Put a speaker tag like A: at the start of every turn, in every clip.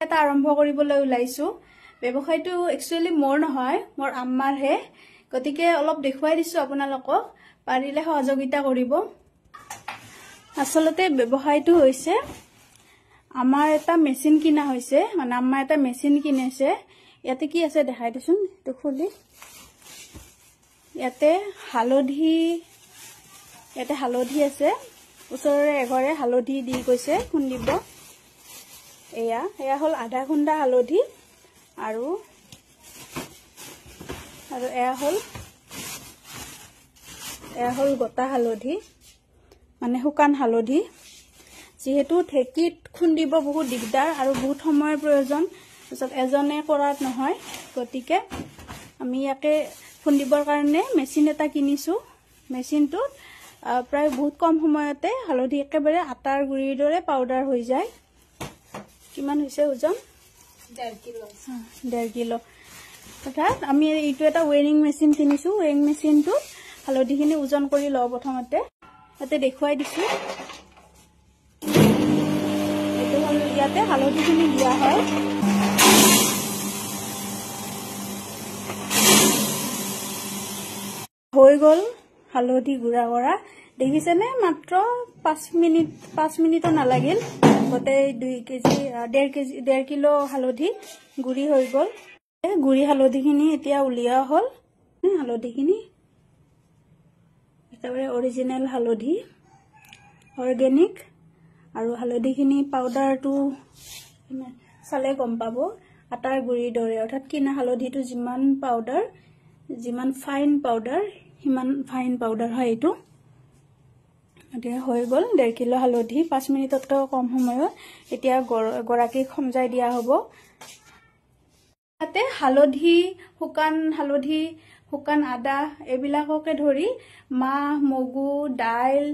A: এটা আৰম্ভ কৰিবলৈ ওলাইছো ব্যৱসায়টো একচুয়ালি মোৰ নহয় মোৰ আম্মাৰ হে গতিকে অলপ দেখুৱাই দিছো আপোনালোকক পাৰিলে সহযোগিতা কৰিব আসলতে ব্যৱসায়টো হৈছে আমাৰ এটা মেচিন কিনা হৈছে মানে আম্মা এটা মেচিন কিনেছে ইয়াতে কি আছে দেখাই দিছোন তো খুলি ইয়াতে হালধি আছে ওচৰৰে এঘৰে হালধি দি কৈছে খুন্দিব এয়া হল আধা খুন্দা হালধি আৰু এয়া হল গোটা হালধি মানে শুকান হালধি যেহেতু ঢেকিত খুন্দিব বহুত দিগদাৰ আৰু বহুত সময়ৰ প্ৰয়োজন পিছত এজনে কৰাত নহয় গতিকে আমি ইয়াকে খুন্দিবৰ কাৰণে মেচিন এটা কিনিছো মেচিনটো প্ৰায় বহুত কম সময়তে হালধি একেবাৰে আটাৰ গুৰিৰ দৰে পাউডাৰ হৈ যায় কিমান হৈছে ওজন 1.5 কিলো অৰ্থাৎ আমি এইটো এটা ওয়েৰিং মেচিন কিনিছো ওয়েৰিং মেচিনটো হালধিখিনি ওজন কৰি লও প্ৰথমতে তাতে দেখুৱাই দিছো এইটো হল ইয়াতে হালধিখিনি দিয়া হয় হৈ গল হালধি গুড়া কৰা দেখিছেনে মাত্ৰ 5 মিনিট নালাগিল গতে 2 কেজি 1.5 কিলো হালধি গুড়ি হৈ গল গুড়ি হালধিখিনি এতিয়া উলিয়া হল হালধিখিনি একেবাৰে অৰিজিনাল হালধি অৰ্গেনিক আৰু হালধিখিনি পাউডাৰটো চালে গম পাব আটাৰ গুড়িৰ দৰে অৰ্থাৎ কিনা হালধিটো যিমান ফাইন পাউডাৰ হিমান ফাইন পাউডাৰ হয় এইটো এতিয়া হৈ গল 1.5 কিলো হালধি 5 মিনিটতকৈ কম সময়ত এতিয়া গৰাকী খমজাই দিয়া হ'ব তাতে হালধি শুকান আদা এবিলাককে ধৰি মাহ মগু দাইল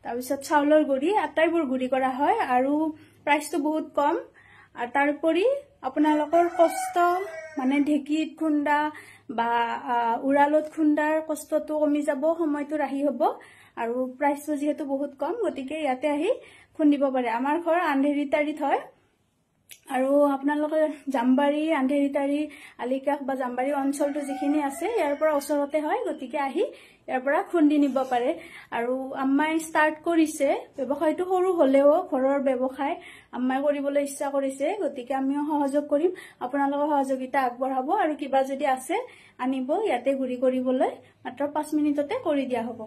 A: তাৰপিছত চাউলৰ গুড়ি আটাইবোৰ গুড়ি কৰা হয় আৰু প্ৰাইসটো বহুত কম আৰু তাৰপৰি আপোনালোকৰ কষ্ট মানে ঢেকিত খুন্দা বা উৰালত খুন্দাৰ কষ্টটো কমি যাব সময়টো ৰাহি হ'ব আৰু প্ৰাইসটো যেহেতু বহুত কম গতিকে ইয়াতে আহি খুন্দিব পাৰে আমাৰ ঘৰ আন্ধেৰিতাৰিত হয় আৰু আপোনালোকে জামবাৰী আন্ধেৰিতাৰি আলিকাখ বা জামবাৰী অঞ্চলটো যিখিনি আছে ইয়াৰ পৰা ওচৰতে হয় গতিকে আহি ইয়াৰ পৰা খুন্দি নিব পাৰে আৰু আম্মাই ষ্টাৰ্ট কৰিছে ব্যৱসায়টো সৰু হলেও ঘৰৰ ব্যৱসায় আম্মাই কৰিবলৈ ইচ্ছা কৰিছে গতিকে আমিও সহযোগ কৰিম আপোনালোকৰ সহযোগিতা আগবঢ়াব আৰু কিবা যদি আছে আনিব ইয়াতে গুড়ি কৰিবলৈ মাত্ৰ 5 মিনিটতে কৰি দিয়া হ'ব